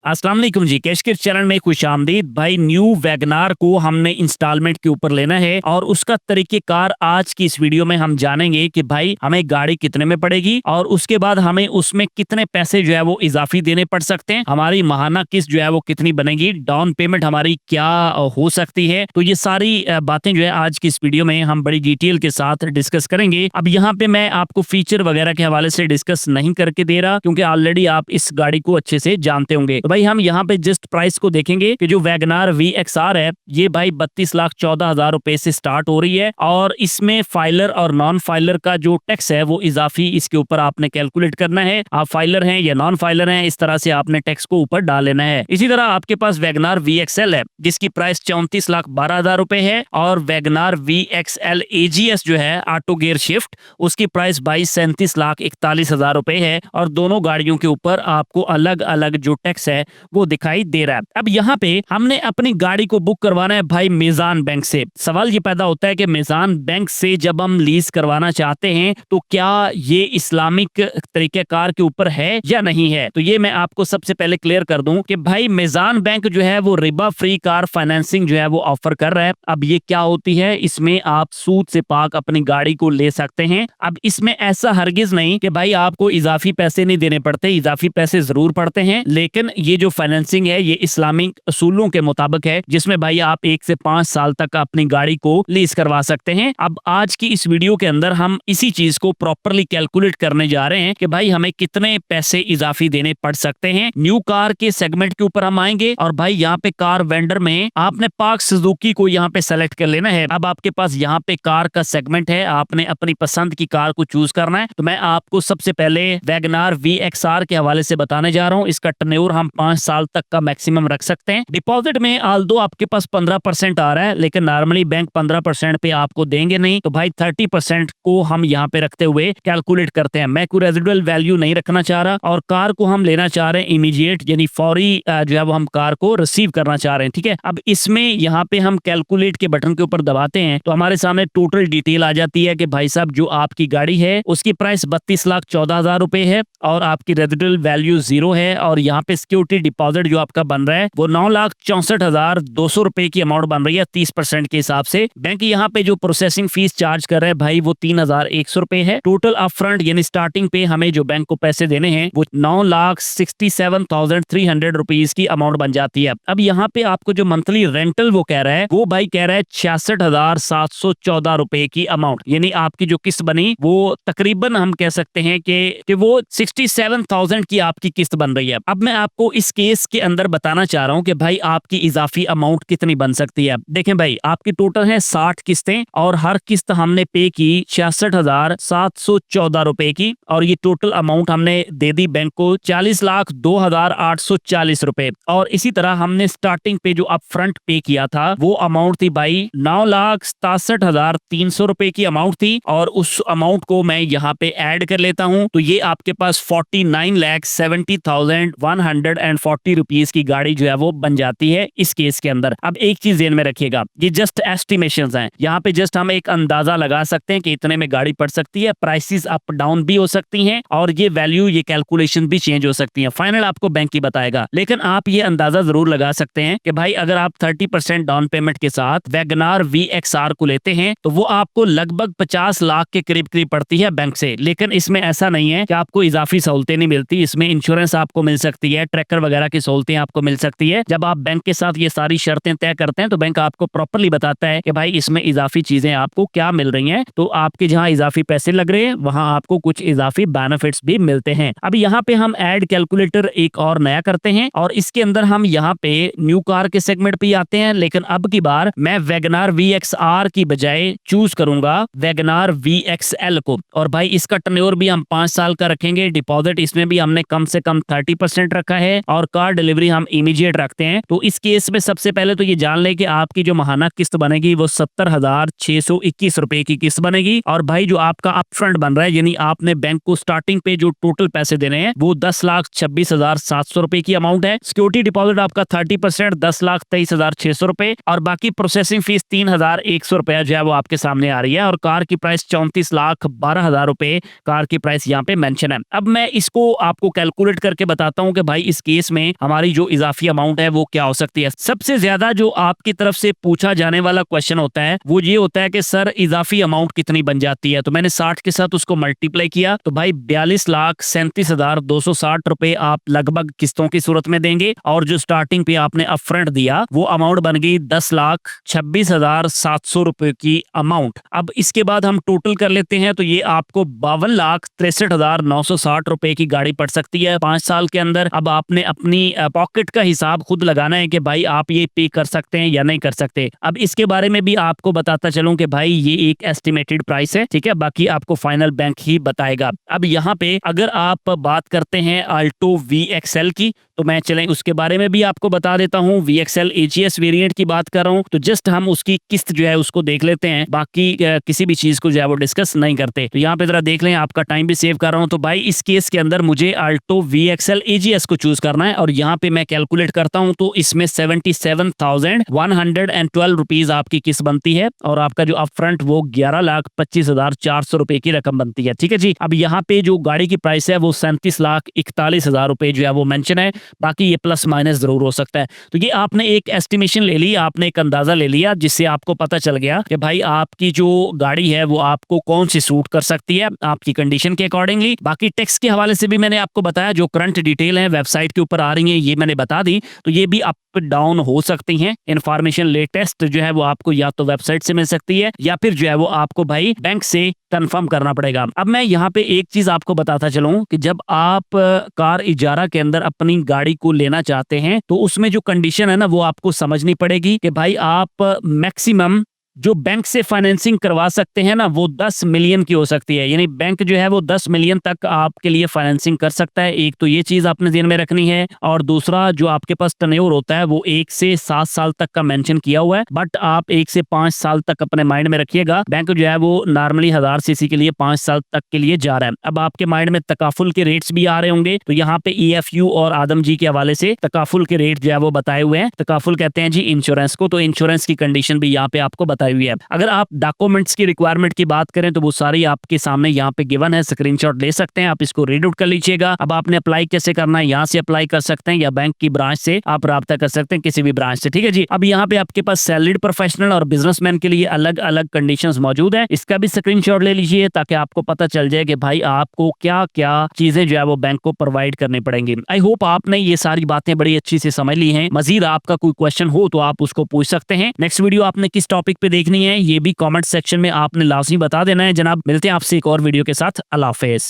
अस्सलाम वालेकुम जी, कैश के चैनल में खुशामदीद। भाई न्यू वैगनार को हमने इंस्टॉलमेंट के ऊपर लेना है और उसका तरीकेकार आज की इस वीडियो में हम जानेंगे कि भाई हमें गाड़ी कितने में पड़ेगी और उसके बाद हमें उसमें कितने पैसे जो है वो इजाफी देने पड़ सकते हैं, हमारी माहाना किस्त जो है वो कितनी बनेगी, डाउन पेमेंट हमारी क्या हो सकती है। तो ये सारी बातें जो है आज की इस वीडियो में हम बड़ी डिटेल के साथ डिस्कस करेंगे। अब यहाँ पे मैं आपको फीचर वगैरह के हवाले से डिस्कस नहीं करके दे रहा क्योंकि ऑलरेडी आप इस गाड़ी को अच्छे से जानते होंगे। तो भाई हम यहाँ पे जस्ट प्राइस को देखेंगे कि जो वैगनार VXR है ये भाई 32,14,000 रुपए से स्टार्ट हो रही है और इसमें फाइलर और नॉन फाइलर का जो टैक्स है वो इजाफी इसके ऊपर आपने कैलकुलेट करना है। आप फाइलर हैं या नॉन फाइलर हैं, इस तरह से आपने टैक्स को ऊपर डाल लेना है। इसी तरह आपके पास वैगनार VXL है जिसकी प्राइस 34,12,000 रुपए है और वैगनार VXL AGS जो है ऑटो गियर शिफ्ट उसकी प्राइस 37,41,40,000 रुपए है और दोनों गाड़ियों के ऊपर आपको अलग अलग जो टैक्स है वो दिखाई दे रहा है। अब यहाँ पे हमने अपनी गाड़ी को बुक करवाना है भाई मीजान बैंक से। सवाल ये पैदा होता है कि मीजान बैंक से जब हम लीज करवाना चाहते हैं तो क्या ये इस्लामिक तरीकेकार के ऊपर है या नहीं है। तो ये मैं आपको सबसे पहले क्लियर कर दूं कि भाई मीजान बैंक जो है वो रिबा फ्री कार फाइनेंसिंग जो है वो ऑफर कर रहा है। अब ये क्या होती है, इसमें आप सूद से पाक अपनी गाड़ी को ले सकते हैं। अब इसमें ऐसा हरगिज नहीं कि भाई आपको इजाफी पैसे नहीं देने पड़ते, इजाफी पैसे जरूर पड़ते हैं, लेकिन ये जो फाइनेंसिंग है ये इस्लामिक असूलों के मुताबिक है जिसमें भाई आप 1 से 5 साल तक अपनी गाड़ी को लीज करवा सकते हैं। अब आज की इस वीडियो के अंदर हम इसी चीज को प्रॉपरली कैलकुलेट करने जा रहे हैं कि भाई हमें कितने पैसे इजाफी देने पड़ सकते हैं। न्यू कार के सेगमेंट के ऊपर हम आएंगे और भाई यहाँ पे कार वेंडर में आपने पार्क सुजुकी को यहाँ पे सेलेक्ट कर लेना है। अब आपके पास यहाँ पे कार का सेगमेंट है, आपने अपनी पसंद की कार को चूज करना है। तो मैं आपको सबसे पहले वैगनार VXR के हवाले से बताने जा रहा हूँ। इसका टर्नओवर हम 5 साल तक का मैक्सिमम रख सकते हैं। डिपॉजिट में आल्दो आपके पास 15% आ रहा है लेकिन नॉर्मली बैंक 15% पे आपको देंगे नहीं, तो भाई 30% को हम यहाँ पे रखते हुए कैलकुलेट करते हैं। मैं कोई रेजिडुअल वैल्यू नहीं रखना चाह रहा और कार को हम लेना चाह रहे हैं इमीडिएट, यानी फौरी जो है वो हम कार को रिसीव करना चाह रहे हैं। ठीक है, अब इसमें यहाँ पे हम कैलकुलेट के बटन के ऊपर दबाते हैं तो हमारे सामने टोटल डिटेल आ जाती है कि भाई साहब जो आपकी गाड़ी है उसकी प्राइस 32,14,000 रुपए है और आपकी रेजिडुअल वैल्यू 0 है और यहाँ पे सिक्योरिटी डिपॉजिट जो आपका बन रहा है वो 9,64,200 रुपए की अमाउंट बन रही है 30% के हिसाब से। बैंक यहाँ पे जो प्रोसेसिंग फीस चार्ज कर रहे हैं भाई वो 3,100 रुपए है। टोटल अपफ्रंट यानी स्टार्टिंग पे हमें जो बैंक को पैसे देने हैं वो 9,67,300 रुपीज की अमाउंट बन जाती है। अब यहाँ पे आपको जो मंथली रेंटल वो कह रहा है वो भाई कह रहा है 66,714 रुपए की अमाउंट, यानी आपकी जो किस्त बनी वो तकरीबन हम कह सकते हैं कि वो 67,000 की आपकी किस्त बन रही है। अब मैं आपको इस केस के अंदर बताना चाह रहा हूं कि भाई आपकी इजाफी अमाउंट कितनी बन सकती है। देखें भाई आपकी टोटल है 60 किस्तें और हर किस्त हमने पे की 66,714 रुपए की और ये टोटल अमाउंट हमने दे दी बैंक को 40,02,840 रुपए। और इसी तरह हमने स्टार्टिंग पे जो अपफ्रंट पे किया था वो अमाउंट थी भाई 9,67,300 रुपए की अमाउंट थी और उस अमाउंट को मैं यहाँ पे ऐड कर लेता हूँ तो ये आपके पास 49,70,140 रुपीज की गाड़ी जो है वो बन जाती है इस केस के अंदर। अब एक चीज ध्यान में रखिएगा, ये जस्ट एस्टिमेशंस हैं, यहाँ पे जस्ट हम एक अंदाजा लगा सकते हैं कि इतने में गाड़ी पड़ सकती है। प्राइसेस अप डाउन भी हो सकती हैं और ये वैल्यू ये कैलकुलेशन भी चेंज हो सकती है। फाइनल आपको बैंक ही बताएगा, लेकिन आप ये अंदाजा जरूर लगा सकते हैं कि भाई अगर आप 30% डाउन पेमेंट के साथ वैगनार VXR को लेते हैं तो वो आपको लगभग 50 लाख के करीब पड़ती है बैंक से। लेकिन इसमें ऐसा नहीं है कि आपको इजाफी सहूलतें नहीं मिलती, इसमें इंश्योरेंस आपको मिल सकती है, ट्रैकर वगैरह की सहूलतें आपको मिल सकती है। जब आप बैंक के साथ ये सारी शर्तें तय करते हैं तो बैंक आपको प्रॉपर्ली बताता है कि भाई इसमें इजाफी चीजें आपको क्या मिल रही हैं। तो आपके जहां इजाफी पैसे लग रहे हैं वहां आपको कुछ इजाफी बेनिफिट्स भी मिलते हैं। अब यहाँ पे हम ऐड कैलकुलेटर एक और नया करते हैं और इसके अंदर हम यहाँ पे न्यू कार के सेगमेंट पे आते हैं, लेकिन अब की बार मैं वैगनार VXR की बजाय चूज करूंगा वैगनार VXL को। और भाई इसका टर्नओवर भी हम 5 साल का रखेंगे। डिपॉजिट इसमें भी हमने कम से कम 30% रखा है और कार डिलीवरी हम इमीडिएट रखते हैं। तो इस केस में सबसे पहले तो ये जान ले कि आपकी जो माहाना किस्त बनेगी वो 70,621 रुपए की किस्त बनेगी और भाई जो आपका अपफ्रंट बन रहा है यानी आपने बैंक को स्टार्टिंग पे जो टोटल पैसे देने हैं वो 10,26,700 रुपए की अमाउंट है। सिक्योरिटी डिपॉजिट आपका 30% 10,23,600 रुपए और बाकी प्रोसेसिंग फीस 3,100 रुपया जो है वो आपके सामने आ रही है और कार की प्राइस 34,12,000 रुपए कार की प्राइस यहाँ पे मेंशन है। अब मैं इसको आपको कैलकुलेट करके बताता हूँ कि भाई इस केस केस में हमारी जो इजाफी अमाउंट है वो क्या हो सकती है। सबसे ज्यादा जो आपकी तरफ से पूछा जाने वाला क्वेश्चन होता है वो ये होता है कि सर इजाफी अमाउंट कितनी बन जाती है। तो मैंने 60 के साथ उसको मल्टीप्लाई किया तो भाई 42,37,260 रुपए आप लगभग किस्तों की सूरत में देंगे और जो स्टार्टिंग पे आपने अपफ्रंट दिया वो अमाउंट बन गई 10,26,700 रुपए की अमाउंट। अब इसके बाद हम टोटल कर लेते हैं तो ये आपको 52,63,960 रुपए की गाड़ी पड़ सकती है 5 साल के अंदर। अब आपने अपनी पॉकेट का हिसाब खुद लगाना है कि भाई आप ये पे कर सकते हैं या नहीं कर सकते। अब इसके बारे में भी आपको बताता चलूं कि भाई ये एक एस्टिमेटेड प्राइस है, ठीक है, बाकी आपको फाइनल बैंक ही बताएगा। अब यहाँ पे अगर आप बात करते हैं अल्टो VXL की तो मैं चलें उसके बारे में भी आपको बता देता हूँ। VXL AGS वेरिएंट की बात कर रहा हूँ तो जस्ट हम उसकी किस्त जो है उसको देख लेते हैं, बाकी किसी भी चीज को जो है वो डिस्कस नहीं करते। तो यहाँ पे जरा देख लें, आपका टाइम भी सेव कर रहा हूँ। तो भाई इस केस के अंदर मुझे अल्टो VXL AGS को चूज करना है और यहाँ पे मैं कैलकुलेट करता हूँ तो इसमें 77,112 रुपीज आपकी किस्त बनती है और आपका जो अपफ्रंट वो 11,25,400 रुपए की रकम बनती है, ठीक है जी। अब यहाँ पे जो गाड़ी की प्राइस है वो 37,41,000 रुपए जो है वो मेंशन है, बाकी ये प्लस माइनस जरूर हो सकता है। तो ये आपने एक एस्टिमेशन ले ली, आपने एक अंदाजा ले लिया जिससे आपको पता चल गया कि भाई आपकी जो गाड़ी है वो आपको कौन सी सूट कर सकती है आपकी कंडीशन के अकॉर्डिंगली। बाकी टैक्स के हवाले से भी मैंने आपको बताया, जो करंट डिटेल है वेबसाइट के ऊपर आ रही है ये मैंने बता दी, तो ये भी अप डाउन हो सकती हैं। इन्फॉर्मेशन लेटेस्ट जो है वो आपको या तो वेबसाइट से मिल सकती है या फिर जो है वो आपको भाई बैंक से कंफर्म करना पड़ेगा। अब मैं यहाँ पे एक चीज आपको बताता चलूं कि जब आप कार इजारा के अंदर अपनी गाड़ी को लेना चाहते हैं तो उसमें जो कंडीशन है ना वो आपको समझनी पड़ेगी कि भाई आप मैक्सिमम जो बैंक से फाइनेंसिंग करवा सकते हैं ना वो 10 मिलियन की हो सकती है, यानी बैंक जो है वो 10 मिलियन तक आपके लिए फाइनेंसिंग कर सकता है। एक तो ये चीज आपने ध्यान में रखनी है और दूसरा जो आपके पास टर्नओवर होता है वो 1 से 7 साल तक का मेंशन किया हुआ है, बट आप 1 से 5 साल तक अपने माइंड में रखिएगा। बैंक जो है वो नॉर्मली 1000 सीसी के लिए 5 साल तक के लिए जा रहा है। अब आपके माइंड में तकाफुल के रेट्स भी आ रहे होंगे तो यहाँ पे EFU और आदम जी के हवाले से तकाफुल के रेट जो है वो बताए हुए हैं। तकाफुल कहते हैं जी इंश्योरेंस को, तो इंश्योरेंस की कंडीशन भी यहाँ पे आपको बताई हुई है। अगर आप डॉक्यूमेंट्स की रिक्वायरमेंट की बात करें तो वो सारी आपके सामने यहाँ पे गिवन है, स्क्रीनशॉट ले सकते हैं, आप इसको रीड आउट कर लीजिएगा। अब आपने अप्लाई कैसे करना है, यहाँ से अप्लाई कर सकते हैं या बैंक की ब्रांच से आप राब्ता कर सकते हैं, किसी भी ब्रांच से, ठीक है जी। अब यहाँ पे आपके पास सैलरीड प्रोफेशनल और बिजनेसमैन के लिए अलग अलग कंडीशंस मौजूद है, इसका भी स्क्रीनशॉट ले लीजिए ताकि आपको पता चल जाए कि भाई आपको क्या क्या चीजें जो है वो बैंक को प्रोवाइड करनी पड़ेंगी। आई होप आपने ये सारी बातें बड़ी अच्छी से समझ ली हैं। मजीद आपका कोई क्वेश्चन हो तो आप उसको पूछ सकते हैं। नेक्स्ट वीडियो आपने किस टॉपिक पे देखनी है ये भी कमेंट सेक्शन में आपने लाजमी बता देना है जनाब। मिलते हैं आपसे एक और वीडियो के साथ। अल्लाह हाफिज।